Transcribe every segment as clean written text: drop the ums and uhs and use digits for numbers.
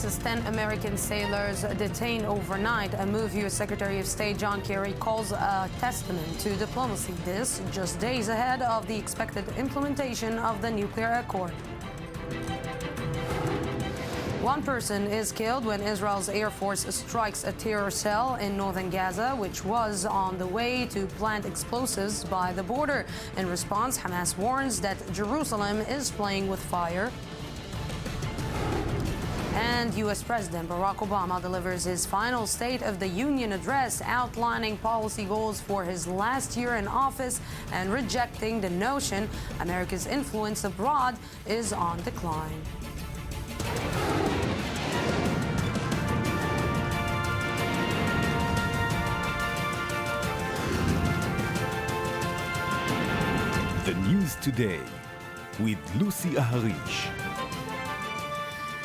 releases 10 American sailors detained overnight, a move U.S. Secretary of State John Kerry calls a testament to diplomacy. This just days ahead of the expected implementation of the nuclear accord. One person is killed when Israel's Air Force strikes a terror cell in northern Gaza, which was on the way to plant explosives by the border. In response, Hamas warns that Jerusalem is playing with fire. And U.S. President Barack Obama delivers his final State of the Union address, outlining policy goals for his last year in office and rejecting the notion America's influence abroad is on decline. The News Today with Lucy Aharish.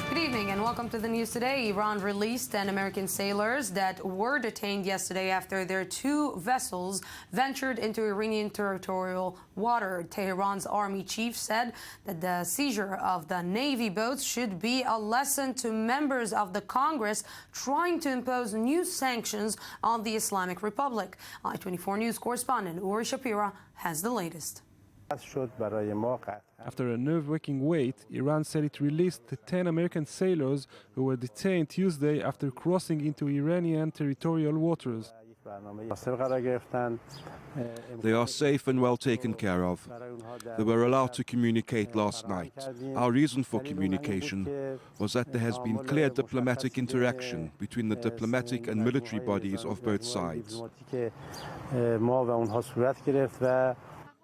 Good evening and welcome to the News Today. Iran released 10 American sailors that were detained yesterday after their two vessels ventured into Iranian territorial water. Tehran's army chief said that the seizure of the Navy boats should be a lesson to members of the Congress trying to impose new sanctions on the Islamic Republic. I-24 News correspondent Uri Shapira has the latest. After a nerve-wracking wait, Iran said it released the 10 American sailors who were detained Tuesday after crossing into Iranian territorial waters. They are safe and well taken care of. They were allowed to communicate last night. Our reason for communication was that there has been clear diplomatic interaction between the diplomatic and military bodies of both sides.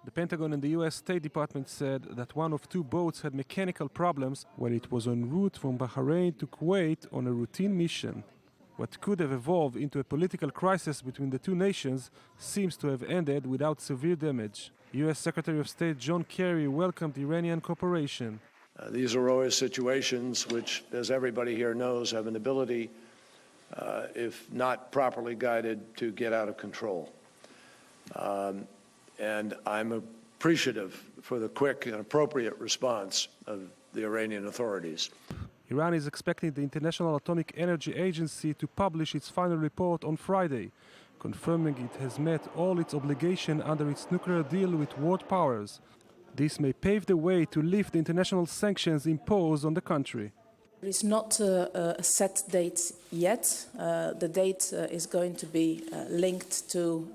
The Pentagon and the U.S. State Department said that one of two boats had mechanical problems when it was en route from Bahrain to Kuwait on a routine mission. What could have evolved into a political crisis between the two nations seems to have ended without severe damage. U.S. Secretary of State John Kerry welcomed Iranian cooperation. These are always situations which, as everybody here knows, have an ability, if not properly guided, to get out of control. And I'm appreciative for the quick and appropriate response of the Iranian authorities. Iran is expecting the International Atomic Energy Agency to publish its final report on Friday, confirming it has met all its obligations under its nuclear deal with world powers. This may pave the way to lift the international sanctions imposed on the country. There is not a set date yet. The date is going to be linked to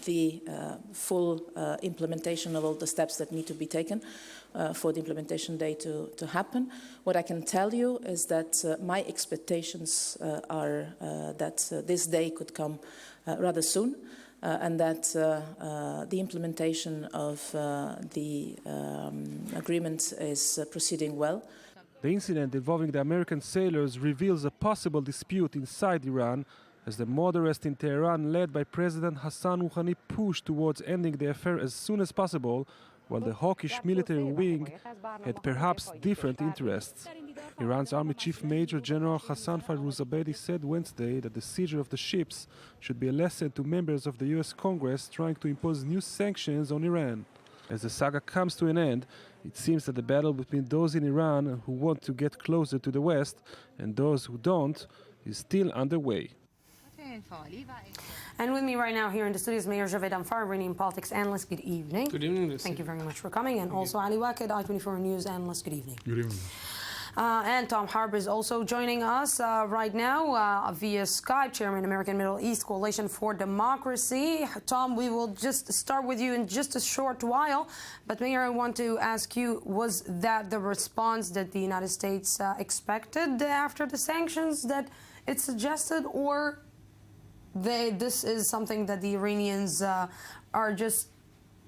the full implementation of all the steps that need to be taken for the implementation date to happen. What I can tell you is that my expectations are that this day could come rather soon, and that the implementation of the agreement is proceeding well. The incident involving the American sailors reveals a possible dispute inside Iran as the mob arrest in Tehran led by President Hassan Rouhani pushed towards ending the affair as soon as possible, while the hawkish military wing had perhaps different interests. Iran's Army Chief Major General Hassan Farouzabadi said Wednesday that the seizure of the ships should be a lesson to members of the U.S. Congress trying to impose new sanctions on Iran. As the saga comes to an end, it seems that the battle between those in Iran who want to get closer to the West and those who don't is still underway. And with me right now here in the studio is Mayor Javed Anfar, Iranian politics analyst. Good evening. Good evening, Lucy. Thank you very much for coming. And also Ali Waked, I-24 News analyst. Good evening. Good evening. And Tom Harb is also joining us right now via Skype, Chairman, American Middle East Coalition for Democracy. Tom, we will just start with you in just a short while. But Mayor, I want to ask you, was that the response that the United States expected after the sanctions that it suggested, or this is something that the Iranians are just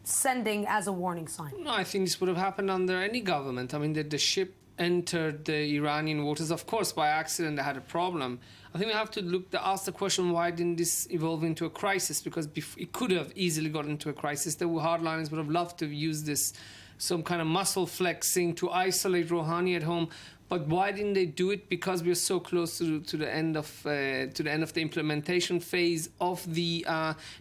sending as a warning sign? No, I think this would have happened under any government. I mean, the ship entered the Iranian waters, of course, by accident. They had a problem. I think we have to ask the question, why didn't this evolve into a crisis? Because it could have easily got into a crisis. The hardliners would have loved to use this, some kind of muscle flexing to isolate Rouhani at home. But why didn't they do it? Because we're so close to the end of the implementation phase of the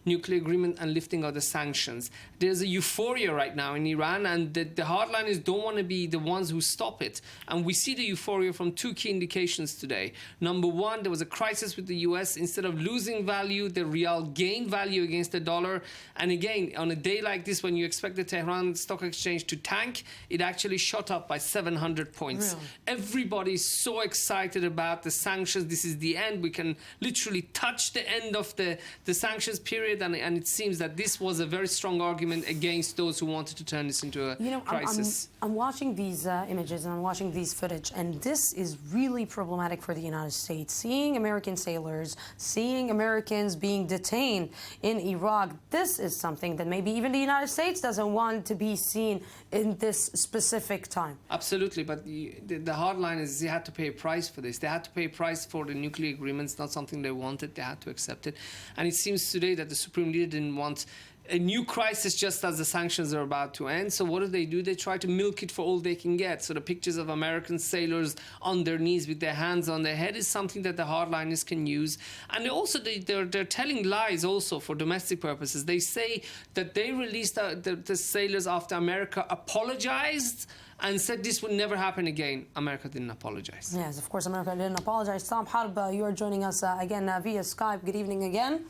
nuclear agreement and lifting of the sanctions. There's a euphoria right now in Iran, and the hardliners don't want to be the ones who stop it. And we see the euphoria from two key indications today. Number one, there was a crisis with the US. Instead of losing value, the rial gained value against the dollar. And again, on a day like this, when you expect the Tehran Stock Exchange to tank, it actually shot up by 700 points. Really? Everybody is so excited about the sanctions. This is the end. We can literally touch the end of the sanctions period. And it seems that this was a very strong argument against those who wanted to turn this into a crisis. I'm watching these images and I'm watching these footage, and this is really problematic for the United States. Seeing American sailors, seeing Americans being detained in Iraq, this is something that maybe even the United States doesn't want to be seen in this specific time. Absolutely, but the hardline is they had to pay a price for this. They had to pay a price for the nuclear agreements, not something they wanted. They had to accept it. And it seems today that the Supreme Leader didn't want a new crisis just as the sanctions are about to end. So what do? They try to milk it for all they can get. So the pictures of American sailors on their knees with their hands on their head is something that the hardliners can use. And also they're telling lies also for domestic purposes. They say that they released the sailors after America apologized and said this would never happen again. America didn't apologize. Yes, of course, America didn't apologize. Tom Harb, you are joining us again via Skype. Good evening again.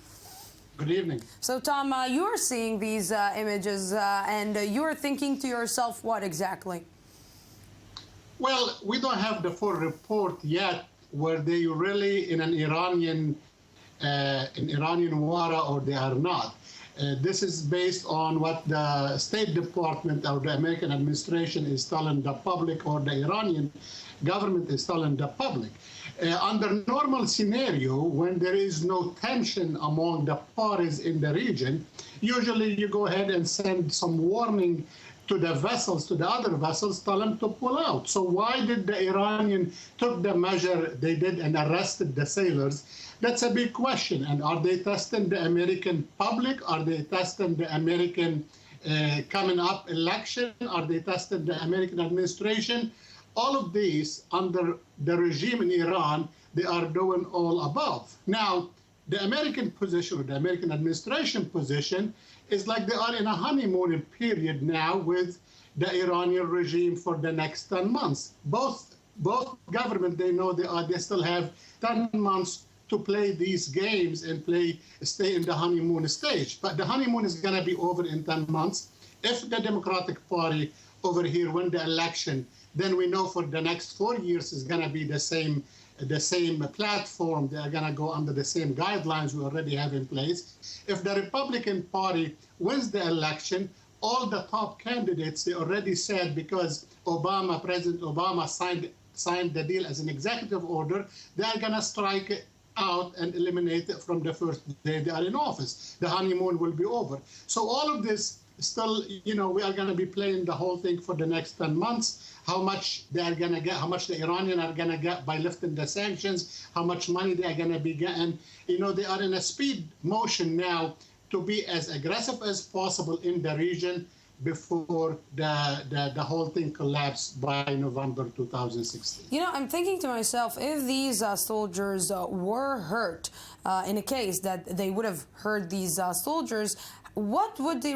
Good evening. So, Tom, you're seeing these images and you're thinking to yourself what exactly? Well, we don't have the full report yet. Were they really in an Iranian water or they are not? This is based on what the State Department or the American administration is telling the public, or the Iranian government is telling the public. Under normal scenario, when there is no tension among the parties in the region, usually you go ahead and send some warning to the vessels, to the other vessels, tell them to pull out. So why did the Iranian took the measure they did and arrested the sailors? That's a big question. And are they testing the American public? Are they testing the American coming up election? Are they testing the American administration? All of these, under the regime in Iran, they are doing all above. Now, the American position, or the American administration position, is like they are in a honeymoon period now with the Iranian regime for the next 10 months. Both government, they know they still have 10 months to play these games and stay in the honeymoon stage. But the honeymoon is going to be over in 10 months. If the Democratic Party over here win the election, then we know for the next 4 years is going to be the same platform. They are going to go under the same guidelines we already have in place. If the Republican Party wins the election, all the top candidates, they already said, because President Obama signed the deal as an executive order, they are going to strike it out and eliminate it from the first day they are in office. The honeymoon will be over. So all of this still, we are going to be playing the whole thing for the next 10 months. How much they are going to get, how much the Iranians are going to get by lifting the sanctions, how much money they are going to be getting. They are in a speed motion now to be as aggressive as possible in the region before the whole thing collapsed by November 2016. I'm thinking to myself, if these soldiers were hurt, in a case that they would have hurt these soldiers, what would the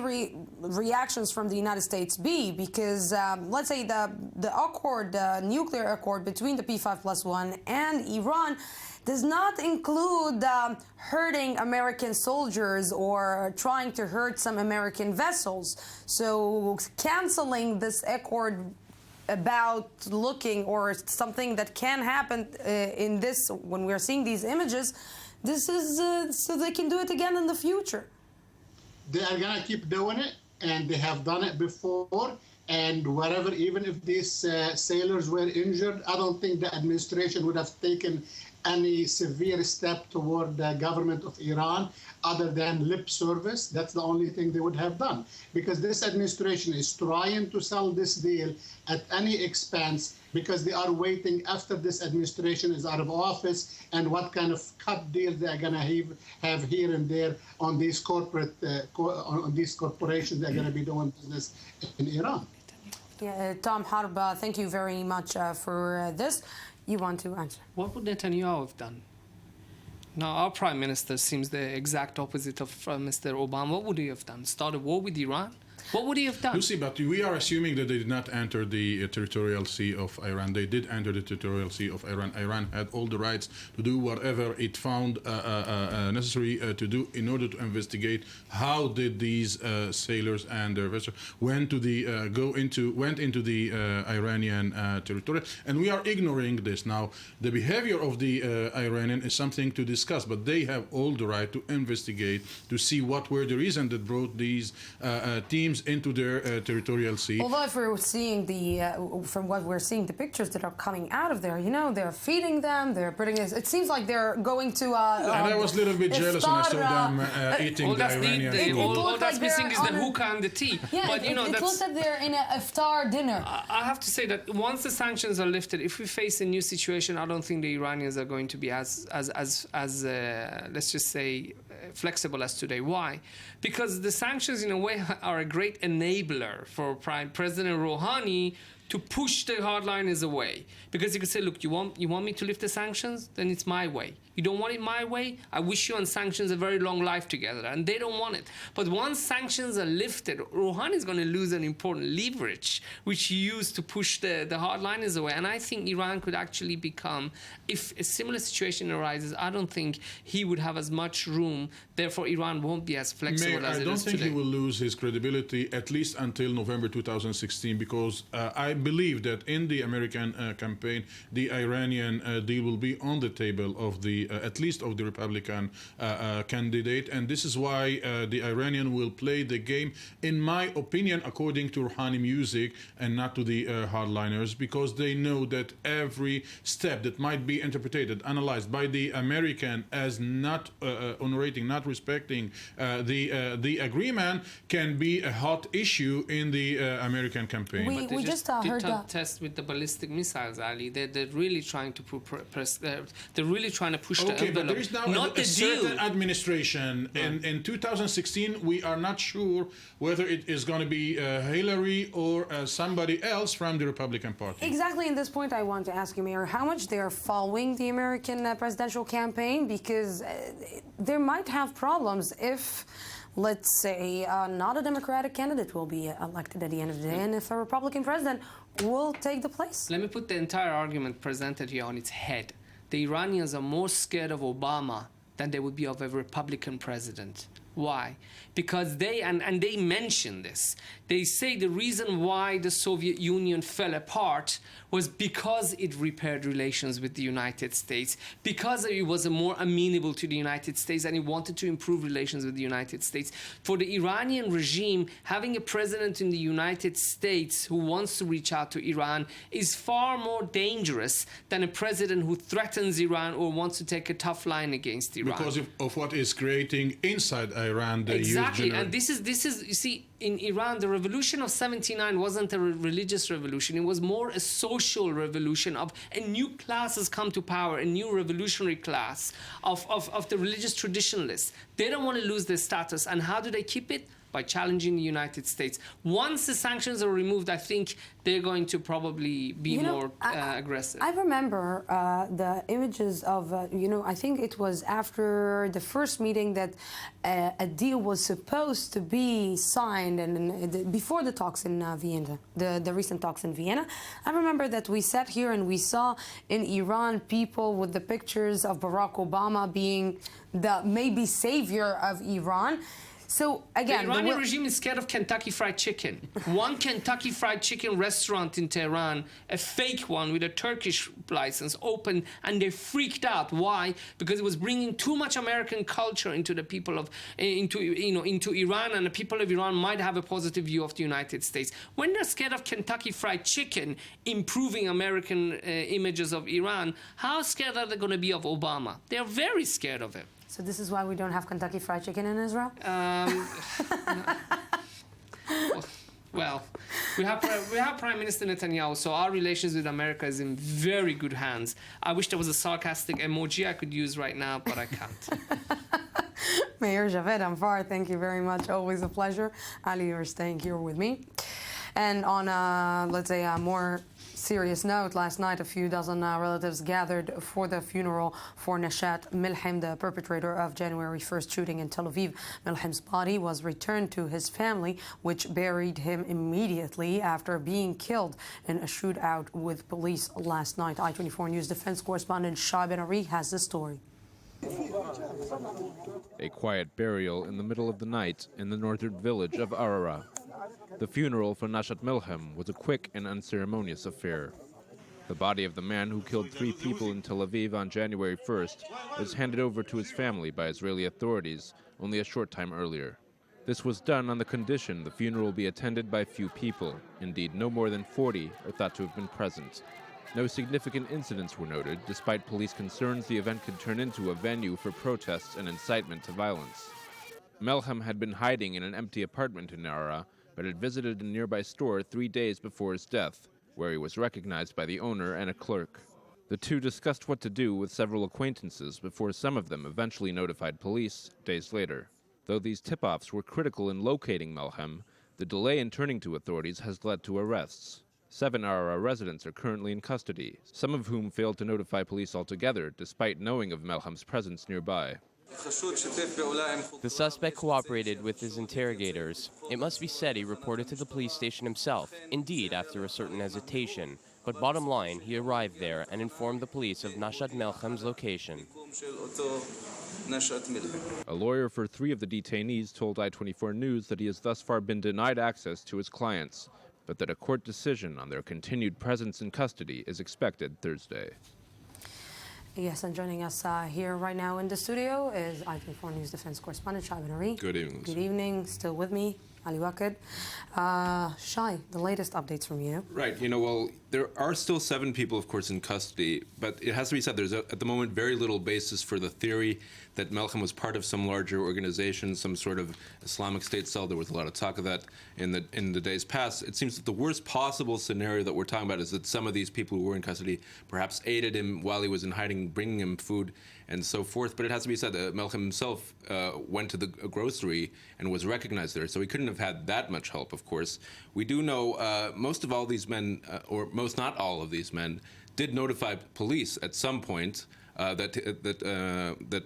reactions from the United States be? Because let's say the nuclear accord between the P5+1 and Iran does not include hurting American soldiers or trying to hurt some American vessels. So canceling this accord about looking, or something that can happen in this, when we're seeing these images, this is so they can do it again in the future. They are going to keep doing it, and they have done it before. And whatever, even if these sailors were injured, I don't think the administration would have taken any severe step toward the government of Iran other than lip service. That's the only thing they would have done, because this administration is trying to sell this deal at any expense, because they are waiting after this administration is out of office and what kind of cut deals they are going to have here and there on these corporations that are going to be doing business in Iran. Yeah, Tom Harb, thank you very much for this. You want to answer? What would Netanyahu have done? Now, our prime minister seems the exact opposite of Mr. Obama. What would he have done? Start a war with Iran? What would he have done? Lucy, but we are assuming that they did not enter the territorial sea of Iran. They did enter the territorial sea of Iran. Iran had all the rights to do whatever it found necessary to do in order to investigate how did these sailors and their vessels went into the Iranian territory. And we are ignoring this. Now, the behavior of the Iranian is something to discuss, but they have all the right to investigate, to see what were the reasons that brought these teams into their territorial sea. Although if we're seeing from what we're seeing, the pictures that are coming out of there, you know, they're feeding them, they're putting this, it seems like they're going to... and I was a little bit jealous when I saw them eating the Iranian food. All that's missing is the hookah and the tea. Yeah, but, you know, it looks like they're in an iftar dinner. I have to say that once the sanctions are lifted, if we face a new situation, I don't think the Iranians are going to be as let's just say, flexible as today. Why? Because the sanctions, in a way, are a great enabler for President Rouhani to push the hardliners away. Because he could say, look, you want me to lift the sanctions? Then it's my way. You don't want it my way? I wish you and sanctions a very long life together. And they don't want it. But once sanctions are lifted, Rouhani is going to lose an important leverage, which he used to push the hardliners away. And I think Iran could actually become, if a similar situation arises, I don't think he would have as much room. Therefore, Iran won't be as flexible as it is today. I don't think he will lose his credibility, at least until November 2016, because I believe that in the American campaign, the Iranian deal will be on the table of the at least of the Republican candidate, and this is why the Iranian will play the game, in my opinion, according to Rouhani music and not to the hardliners, because they know that every step that might be interpreted, analyzed by the American as not honorating, not respecting the agreement, can be a hot issue in the American campaign. We just heard that test with the ballistic missiles, Ali. They're really trying to they're really trying to push the envelope. But there is now not a certain administration. In 2016, we are not sure whether it is going to be Hillary or somebody else from the Republican Party. Exactly. In this point, I want to ask you, Mayor, how much they are following the American presidential campaign, because there might have problems if, let's say, not a Democratic candidate will be elected at the end of the day, and if a Republican president will take the place. Let me put the entire argument presented here on its head. The Iranians are more scared of Obama than they would be of a Republican president. Why? Because they, and they mention this, they say the reason why the Soviet Union fell apart was because it repaired relations with the United States, because it was more amenable to the United States and it wanted to improve relations with the United States. For the Iranian regime, having a president in the United States who wants to reach out to Iran is far more dangerous than a president who threatens Iran or wants to take a tough line against Iran. Because of what is creating inside Iran, the exactly, and this is you see, in Iran, the revolution of '79 wasn't a religious revolution. It was more a social revolution of a new class has come to power, a new revolutionary class of the religious traditionalists. They don't want to lose their status, and how do they keep it? By challenging the United States. Once the sanctions are removed, I think they're going to probably be more aggressive. I remember the images of, I think it was after the first meeting that a deal was supposed to be signed, and before the talks in Vienna, the recent talks in Vienna. I remember that we sat here and we saw in Iran people with the pictures of Barack Obama being the maybe savior of Iran. So again, the Iranian regime is scared of Kentucky Fried Chicken. One Kentucky Fried Chicken restaurant in Tehran, a fake one with a Turkish license, opened, and they freaked out. Why? Because it was bringing too much American culture into the people of into Iran, and the people of Iran might have a positive view of the United States. When they're scared of Kentucky Fried Chicken improving American images of Iran, how scared are they going to be of Obama? They're very scared of it. So this is why we don't have Kentucky Fried Chicken in Israel? Well, we have Prime Minister Netanyahu, so our relations with America is in very good hands. I wish there was a sarcastic emoji I could use right now, but I can't. Mayor Javed Anvar, thank you very much. Always a pleasure. Ali, you're staying here with me. And on, let's say, a more serious note, last night a few dozen relatives gathered for the funeral for Nashat Milham, the perpetrator of January 1st shooting in Tel Aviv. Milham's body was returned to his family, which buried him immediately after being killed in a shootout with police last night. I-24 News defense correspondent Shai Ben-Ari has the story. A quiet burial in the middle of the night in the northern village of Arara. The funeral for Nashat Milham was a quick and unceremonious affair. The body of the man who killed 3 people in Tel Aviv on January 1st was handed over to his family by Israeli authorities only a short time earlier. This was done on the condition the funeral be attended by few people. Indeed, no more than 40 are thought to have been present. No significant incidents were noted, despite police concerns the event could turn into a venue for protests and incitement to violence. Milham had been hiding in an empty apartment in Arara, but had visited a nearby store 3 days before his death, where he was recognized by the owner and a clerk. The two discussed what to do with several acquaintances before some of them eventually notified police days later. Though these tip-offs were critical in locating Milham, the delay in turning to authorities has led to arrests. 7 Arara residents are currently in custody, some of whom failed to notify police altogether despite knowing of Milham's presence nearby. The suspect cooperated with his interrogators. It must be said he reported to the police station himself, indeed after a certain hesitation. But bottom line, he arrived there and informed the police of Nashat Milham's location. A lawyer for 3 of the detainees told I-24 News that he has thus far been denied access to his clients, but that a court decision on their continued presence in custody is expected Thursday. Yes, and joining us here right now in the studio is I-24 News defense correspondent Shai Ben-Ari. Good evening. Good evening. Still with me, Ali Waked. Shai, the latest updates from you. Right. Well, there are still 7 people, of course, in custody, but it has to be said there's, at the moment, very little basis for the theory that Milham was part of some larger organization, some sort of Islamic State cell. There was a lot of talk of that in the days past. It seems that the worst possible scenario that we're talking about is that some of these people who were in custody perhaps aided him while he was in hiding, bringing him food and so forth. But it has to be said that Milham himself went to the grocery and was recognized there, so he couldn't have had that much help, of course. We do know most of all these men, or most not all of these men, did notify police at some point that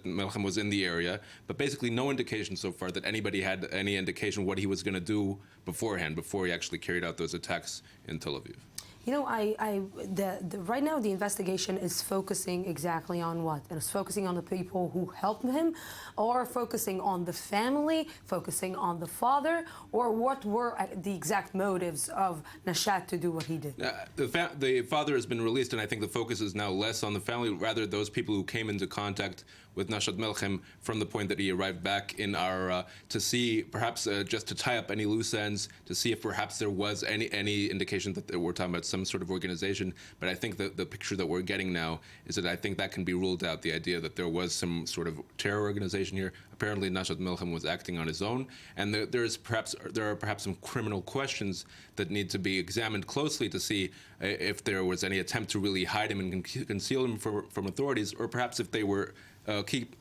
Milham was in the area, but basically no indication so far that anybody had any indication what he was going to do beforehand, before he actually carried out those attacks in Tel Aviv. Right now the investigation is focusing exactly on what? And it's focusing on the people who helped him, or focusing on the family, focusing on the father, or what were the exact motives of Nashat to do what he did? The father has been released, and I think the focus is now less on the family, rather those people who came into contact with Nashat Milham from the point that he arrived back in Arara, to see, perhaps just to tie up any loose ends, to see if perhaps there was any indication that we're talking about some sort of organization. But I think that the picture that we're getting now is that I think that can be ruled out, the idea that there was some sort of terror organization here. Apparently Nashat Milham was acting on his own, and there are perhaps some criminal questions that need to be examined closely to see if there was any attempt to really hide him and conceal him from authorities, or perhaps if they were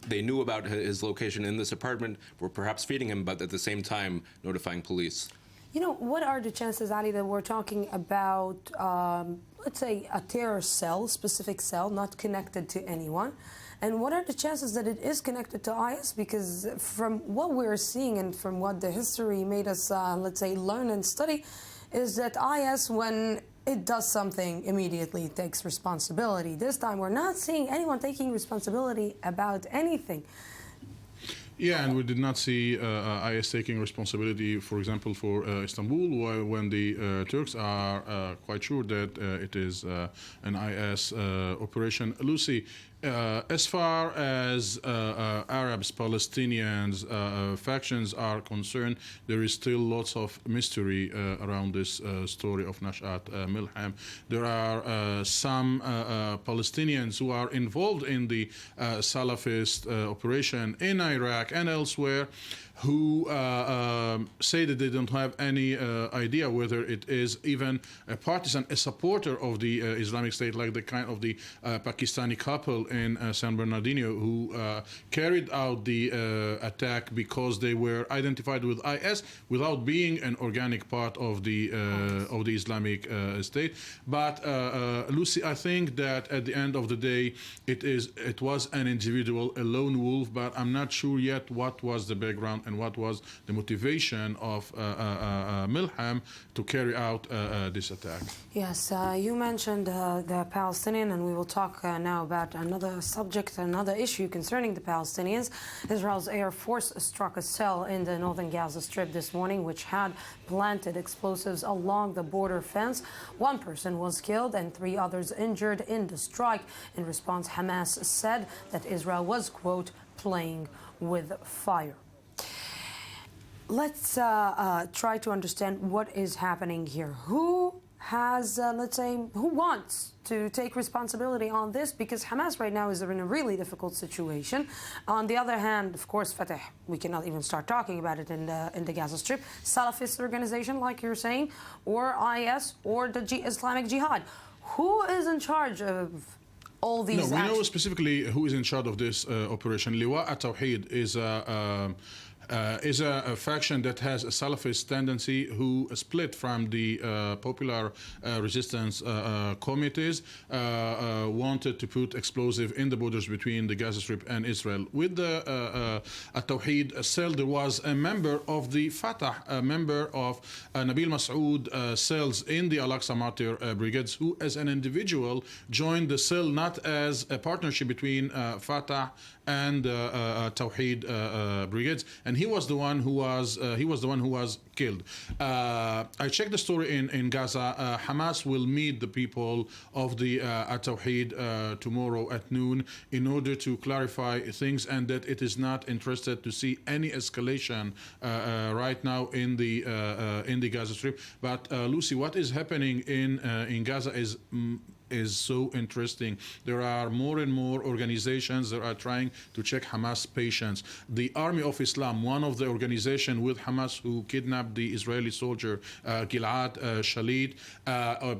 they knew about his location in this apartment, were perhaps feeding him, but at the same time notifying police. What are the chances, Ali, that we're talking about, let's say, a terror cell, specific cell, not connected to anyone? And what are the chances that it is connected to IS? Because from what we're seeing and from what the history made us, let's say, learn and study, is that IS, when it does something, immediately takes responsibility. This time, we're not seeing anyone taking responsibility about anything. Yeah, and we did not see IS taking responsibility, for example, for Istanbul, when the Turks are quite sure that it is an IS operation. Lucy, as far as Arabs, Palestinians, factions are concerned, there is still lots of mystery around this story of Nashat Milham. There are some Palestinians who are involved in the Salafist operation in Iraq and elsewhere, who say that they don't have any idea whether it is even a partisan, a supporter of the Islamic State, like the kind of the Pakistani couple in San Bernardino who carried out the attack because they were identified with IS without being an organic part of the Islamic State. But Lucy, I think that at the end of the day, it was an individual, a lone wolf, but I'm not sure yet what was the background and what was the motivation of Milham to carry out this attack. Yes, you mentioned the Palestinian, and we will talk now about another subject, another issue concerning the Palestinians. Israel's Air Force struck a cell in the northern Gaza Strip this morning, which had planted explosives along the border fence. One person was killed and 3 others injured in the strike. In response, Hamas said that Israel was, quote, playing with fire. Let's try to understand what is happening here. Who has, let's say, who wants to take responsibility on this? Because Hamas right now is in a really difficult situation. On the other hand, of course, Fatah, we cannot even start talking about it in the Gaza Strip. Salafist organization, like you're saying, or IS, or the Islamic Jihad. Who is in charge of all these No, we actions? know specifically who is in charge of this operation. Liwa at-Tawheed is a faction that has a Salafist tendency who split from the popular resistance committees, wanted to put explosive in the borders between the Gaza Strip and Israel. With the at-Tawheed cell, there was a member of the Fatah, a member of Nabil Masoud cells in the Al-Aqsa Martyr Brigades, who as an individual joined the cell not as a partnership between Fatah and Tawheed brigades, and he was the one who was killed. I checked the story in Gaza. Hamas will meet the people of the Tawheed tomorrow at noon in order to clarify things, and that it is not interested to see any escalation right now in the Gaza Strip. But Lucy, what is happening in Gaza is so interesting. There are more and more organizations that are trying to check Hamas patience. The Army of Islam, one of the organizations with Hamas who kidnapped the Israeli soldier Gilad Shalit,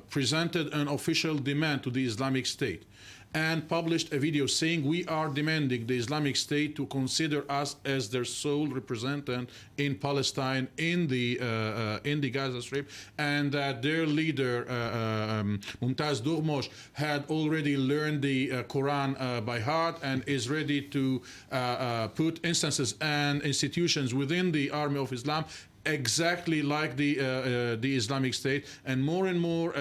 presented an official demand to the Islamic State and published a video saying we are demanding the Islamic State to consider us as their sole representative in Palestine, in the Gaza Strip, and that their leader Mumtaz Dourmosh had already learned the Quran by heart and is ready to put instances and institutions within the Army of Islam exactly like the Islamic State, and more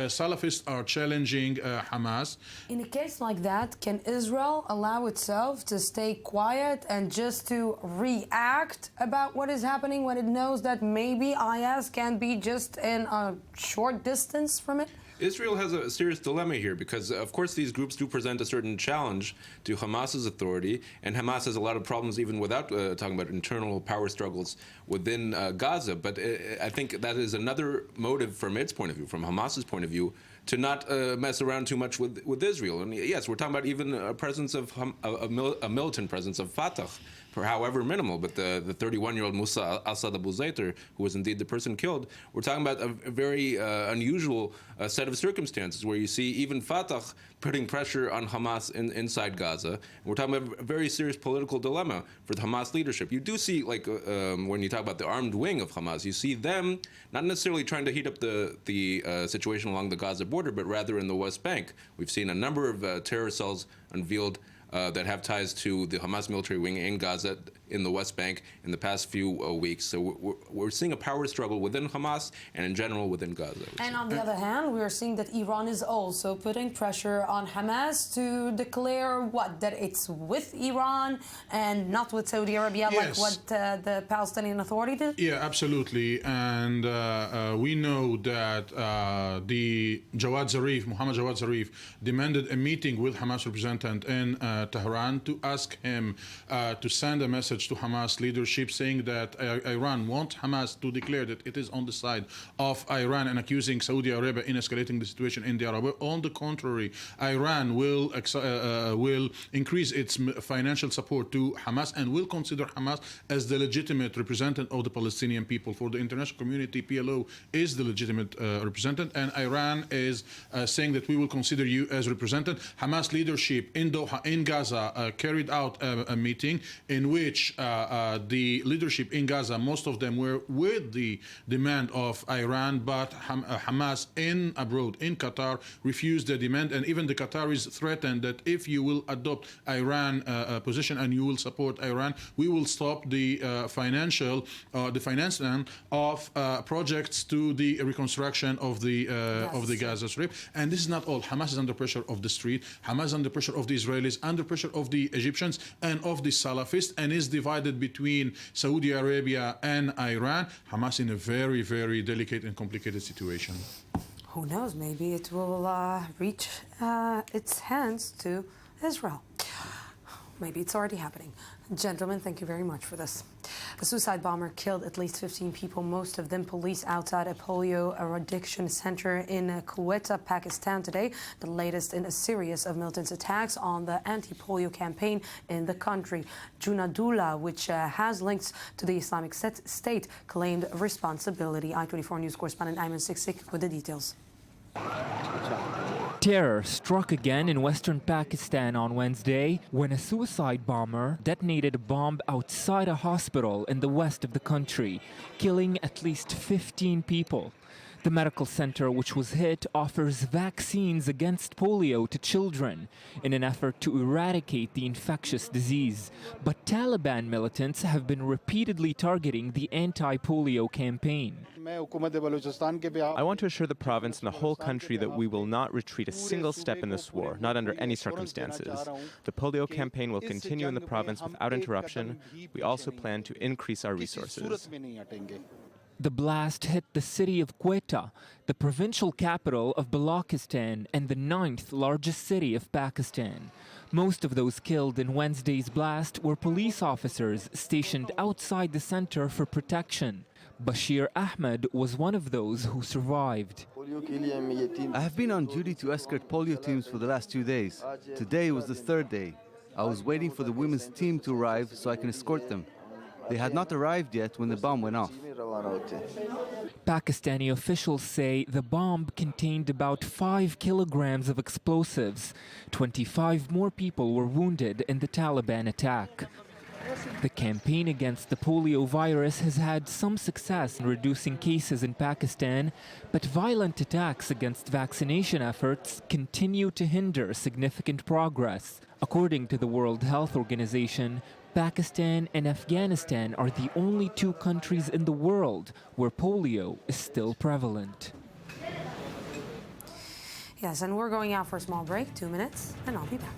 Salafists are challenging Hamas. In a case like that, can Israel allow itself to stay quiet and just to react about what is happening when it knows that maybe IS can be just in a short distance from it? Israel has a serious dilemma here because, of course, these groups do present a certain challenge to Hamas's authority, and Hamas has a lot of problems even without talking about internal power struggles within Gaza. But I think that is another motive from its point of view, from Hamas's point of view, to not mess around too much with Israel. And yes, we're talking about even a presence of a militant presence of Fatah, for however minimal, but the 31-year-old Musa Assad Abu Zaitar, who was indeed the person killed, we're talking about a very unusual set of circumstances where you see even Fatah putting pressure on Hamas inside Gaza. We're talking about a very serious political dilemma for the Hamas leadership. You do see, like, when you talk about the armed wing of Hamas, you see them not necessarily trying to heat up the situation along the Gaza border, but rather in the West Bank. We've seen a number of terror cells unveiled that have ties to the Hamas military wing in Gaza, in the West Bank, in the past few weeks. So we're seeing a power struggle within Hamas and in general within Gaza. And on the other hand, we are seeing that Iran is also putting pressure on Hamas to declare what? That it's with Iran and not with Saudi Arabia, yes, like what the Palestinian Authority did? Yeah, absolutely. And we know that the Mohammad Jawad Zarif, demanded a meeting with Hamas representative in Tehran to ask him to send a message message to Hamas leadership saying that Iran wants Hamas to declare that it is on the side of Iran and accusing Saudi Arabia in escalating the situation in the Arab world. On the contrary, Iran will increase its financial support to Hamas and will consider Hamas as the legitimate representative of the Palestinian people. For the international community, PLO is the legitimate representative, and Iran is saying that we will consider you as representative. Hamas leadership in Doha, in Gaza, carried out a meeting in which the leadership in Gaza, most of them were with the demand of Iran, but Hamas abroad, in Qatar, refused the demand, and even the Qataris threatened that if you will adopt Iran position and you will support Iran, we will stop the financing of projects to the reconstruction of the Gaza Strip. And this is not all. Hamas is under pressure of the street. Hamas is under pressure of the Israelis, under pressure of the Egyptians and of the Salafists, and is divided between Saudi Arabia and Iran. Hamas in a very, very delicate and complicated situation. Who knows? Maybe it will reach its hands to Israel. Maybe it's already happening. Gentlemen, thank you very much for this. A suicide bomber killed at least 15 people, most of them police, outside a polio eradication center in Quetta, Pakistan today, the latest in a series of militant attacks on the anti-polio campaign in the country. Junadullah, which has links to the Islamic State, claimed responsibility. I-24 News correspondent Ayman Siksik with the details. Terror struck again in western Pakistan on Wednesday when a suicide bomber detonated a bomb outside a hospital in the west of the country, killing at least 15 people. The medical center which was hit offers vaccines against polio to children in an effort to eradicate the infectious disease. But Taliban militants have been repeatedly targeting the anti-polio campaign. I want to assure the province and the whole country that we will not retreat a single step in this war, not under any circumstances. The polio campaign will continue in the province without interruption. We also plan to increase our resources. The blast hit the city of Quetta, the provincial capital of Balochistan and the 9th largest city of Pakistan. Most of those killed in Wednesday's blast were police officers stationed outside the center for protection. Bashir Ahmed was one of those who survived. I have been on duty to escort polio teams for the last 2 days. Today was the 3rd day. I was waiting for the women's team to arrive so I can escort them. They had not arrived yet when the bomb went off. Pakistani officials say the bomb contained about 5 kilograms of explosives. 25 more people were wounded in the Taliban attack. The campaign against the polio virus has had some success in reducing cases in Pakistan, but violent attacks against vaccination efforts continue to hinder significant progress. According to the World Health Organization, Pakistan and Afghanistan are the only 2 countries in the world where polio is still prevalent. Yes, and we're going out for a small break, 2 minutes, and I'll be back.